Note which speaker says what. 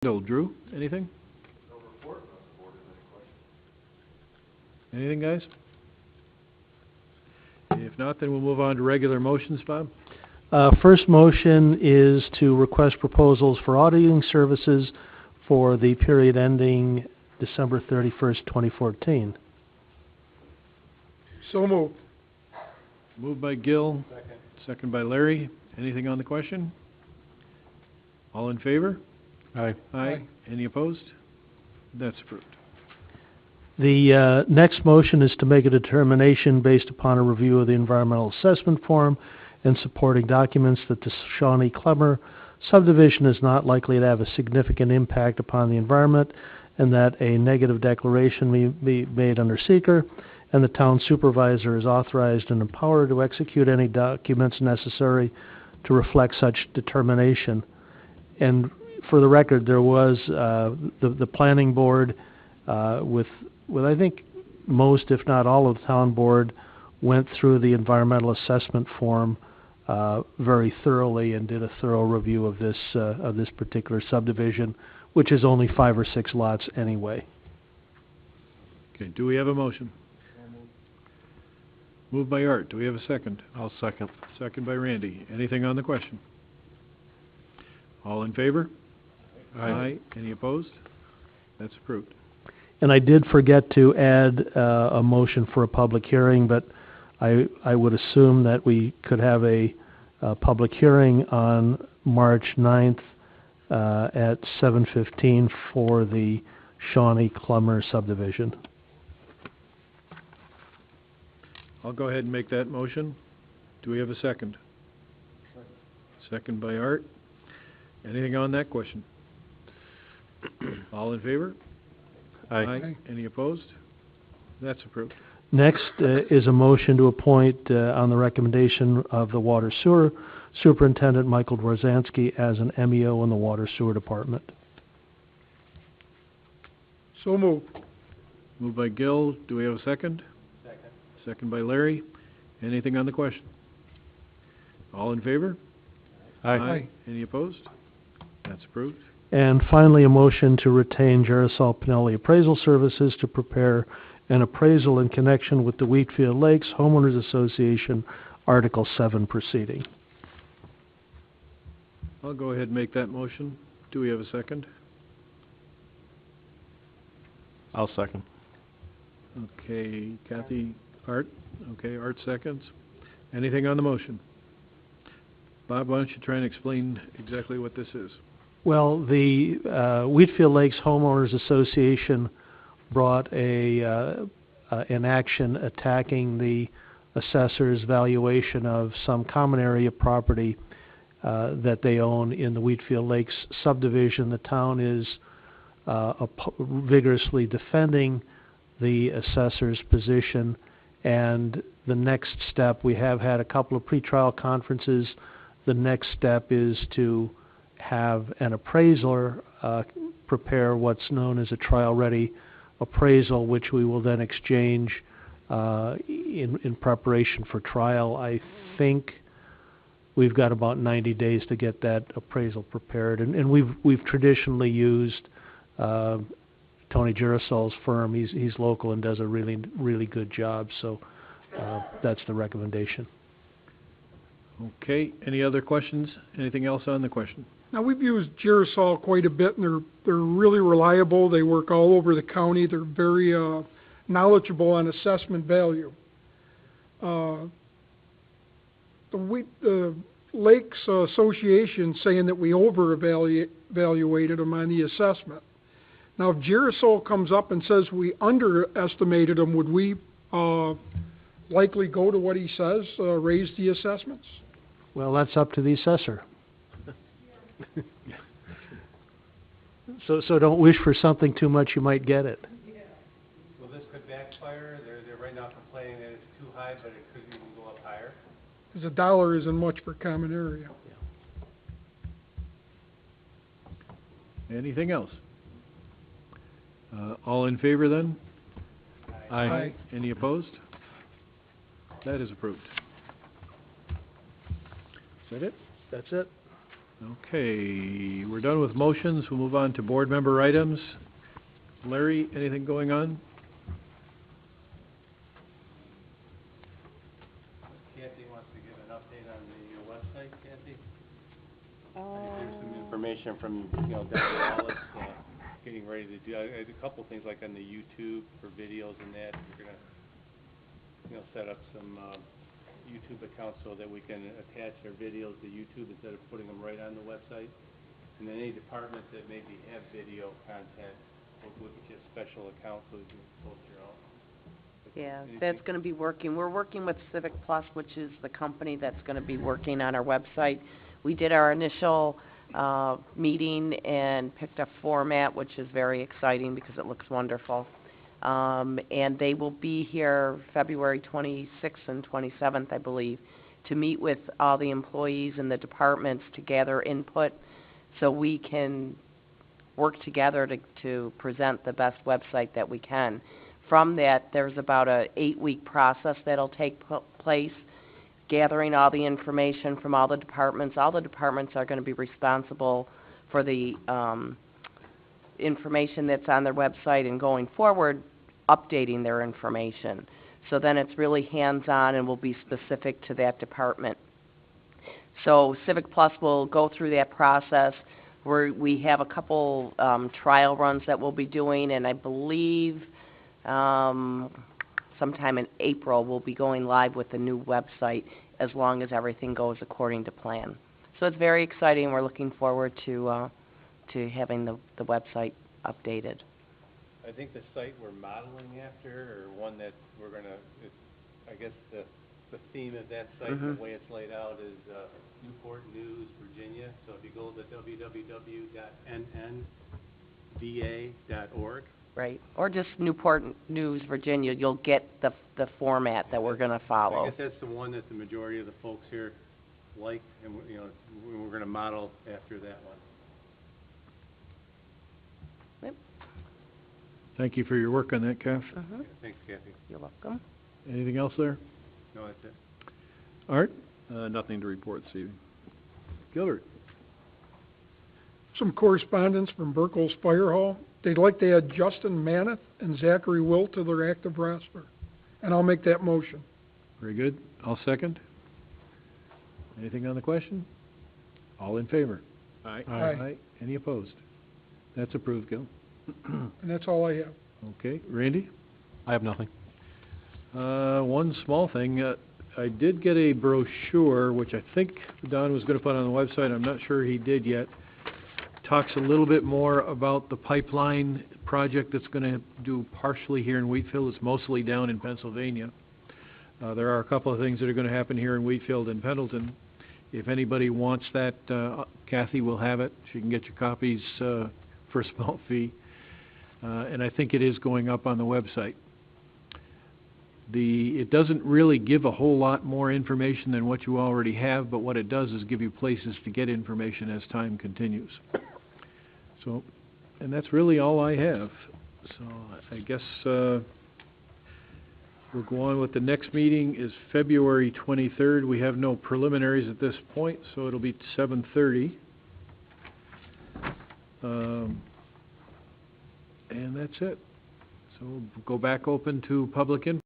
Speaker 1: Drew, anything?
Speaker 2: No report unless the board has any questions.
Speaker 1: Anything, guys? If not, then we'll move on to regular motions, Bob.
Speaker 3: First motion is to request proposals for auditing services for the period ending December 31st, 2014.
Speaker 4: So moved.
Speaker 1: Moved by Gil,
Speaker 2: Second.
Speaker 1: second by Larry. Anything on the question? All in favor?
Speaker 3: Aye.
Speaker 1: Aye. Any opposed? That's approved.
Speaker 3: The next motion is to make a determination based upon a review of the environmental assessment form and supporting documents that the Shawnee-Clemmer subdivision is not likely to have a significant impact upon the environment and that a negative declaration may be made under seeker, and the town supervisor is authorized and empowered to execute any documents necessary to reflect such determination. And for the record, there was the planning board with I think most, if not all, of the town board went through the environmental assessment form very thoroughly and did a thorough review of this particular subdivision, which is only 5 or 6 lots anyway.
Speaker 1: Okay, do we have a motion? Moved by Art. Do we have a second?
Speaker 5: I'll second.
Speaker 1: Second by Randy. Anything on the question? All in favor? Aye. Any opposed? That's approved.
Speaker 3: And I did forget to add a motion for a public hearing, but I would assume that we could have a public hearing on March 9th at 7:15 for the Shawnee-Clemmer subdivision.
Speaker 1: I'll go ahead and make that motion. Do we have a second? Second by Art. Anything on that question? All in favor?
Speaker 5: Aye.
Speaker 1: Any opposed? That's approved.
Speaker 3: Next is a motion to appoint, on the recommendation of the Water Sewer Superintendent Michael Dworzanski, as an MEO in the Water Sewer Department.
Speaker 4: So moved.
Speaker 1: Moved by Gil. Do we have a second?
Speaker 2: Second.
Speaker 1: Second by Larry. Anything on the question? All in favor?
Speaker 5: Aye.
Speaker 1: Any opposed? That's approved.
Speaker 3: And finally, a motion to retain Gerasol Pinelli Appraisal Services to prepare an appraisal in connection with the Wheatfield Lakes Homeowners Association Article 7 proceeding.
Speaker 1: I'll go ahead and make that motion. Do we have a second?
Speaker 5: I'll second.
Speaker 1: Okay, Kathy, Art. Okay, Art seconds. Anything on the motion? Bob, why don't you try and explain exactly what this is?
Speaker 3: Well, the Wheatfield Lakes Homeowners Association brought an action attacking the assessor's valuation of some common area property that they own in the Wheatfield Lakes subdivision. The town is vigorously defending the assessor's position, and the next step, we have had a couple of pretrial conferences. The next step is to have an appraiser prepare what's known as a trial-ready appraisal, which we will then exchange in preparation for trial. I think we've got about 90 days to get that appraisal prepared, and we've traditionally used Tony Girasol's firm. He's local and does a really good job. So that's the recommendation.
Speaker 1: Okay. Any other questions? Anything else on the question?
Speaker 4: Now, we've used Gerasol quite a bit, and they're really reliable. They work all over the county. They're very knowledgeable on assessment value. The Lakes Association saying that we over-evaluated them on the assessment. Now, if Gerasol comes up and says we underestimated them, would we likely go to what he says, raise the assessments?
Speaker 3: Well, that's up to the assessor. So don't wish for something too much, you might get it.
Speaker 2: Well, this could backfire. They're right now complaining that it's too high, but it could even go up higher.
Speaker 4: Because $1 isn't much per common area.
Speaker 1: Anything else? All in favor then?
Speaker 4: Aye. Aye.
Speaker 1: Any opposed? That is approved. Is that it?
Speaker 3: That's it.
Speaker 1: Okay, we're done with motions. We'll move on to board member items. Larry, anything going on?
Speaker 2: Kathy wants to give an update on the website, Kathy?
Speaker 6: Uh,
Speaker 2: There's some information from, Dr. Wallace, getting ready to do, a couple things like on the YouTube for videos and that. We're gonna, set up some, YouTube accounts so that we can attach their videos to YouTube instead of putting them right on the website. And then any departments that maybe have video content, we'll get you a special account so you can post your own.
Speaker 6: Yeah,
Speaker 2: Anything-
Speaker 6: that's going to be working. We're working with Civic Plus, which is the company that's going to be working on our website. We did our initial meeting and picked a format, which is very exciting because it looks wonderful. And they will be here February 26th and 27th, I believe, to meet with all the employees in the departments to gather input so we can work together to present the best website that we can. From that, there's about a 8-week process that'll take place, gathering all the information from all the departments. All the departments are going to be responsible for the information that's on their website, and going forward, updating their information. So then it's really hands-on and will be specific to that department. So Civic Plus will go through that process. We have a couple trial runs that we'll be doing, and I believe sometime in April we'll be going live with the new website as long as everything goes according to plan. So it's very exciting. We're looking forward to having the website updated.
Speaker 2: I think the site we're modeling after, or one that we're gonna, I guess the theme of that site, the way it's laid out is Newport News, Virginia. So if you go to www.nnva.org.
Speaker 6: Right, or just Newport News, Virginia, you'll get the format that we're going to follow.
Speaker 2: I guess that's the one that the majority of the folks here like, and we're going to model after that one.
Speaker 6: Yep.
Speaker 1: Thank you for your work on that, Kath.
Speaker 2: Thanks, Kathy.
Speaker 6: You're welcome.
Speaker 1: Anything else there?
Speaker 2: No, that's it.
Speaker 1: Art?
Speaker 5: Nothing to report this evening.
Speaker 1: Gilbert?
Speaker 4: Some correspondence from Burkle's Fire Hall. They'd like to add Justin Maneth and Zachary Will to their active roster. And I'll make that motion.
Speaker 1: Very good. I'll second. Anything on the question? All in favor?
Speaker 5: Aye.
Speaker 4: Aye.
Speaker 1: Any opposed? That's approved, Gil.
Speaker 4: And that's all I have.
Speaker 1: Okay. Randy?
Speaker 5: I have nothing.
Speaker 1: One small thing. I did get a brochure, which I think Don was going to put on the website. I'm not sure he did yet. Talks a little bit more about the pipeline project that's going to do partially here in Wheatfield. It's mostly down in Pennsylvania. There are a couple of things that are going to happen here in Wheatfield and Pendleton. If anybody wants that, Kathy will have it. She can get you copies for a small fee. And I think it is going up on the website. It doesn't really give a whole lot more information than what you already have, but what it does is give you places to get information as time continues. So, and that's really all I have. So I guess we'll go on with the next meeting is February 23rd. We have no preliminaries at this point, so it'll be 7:30. And that's it. So we'll go back open to public input.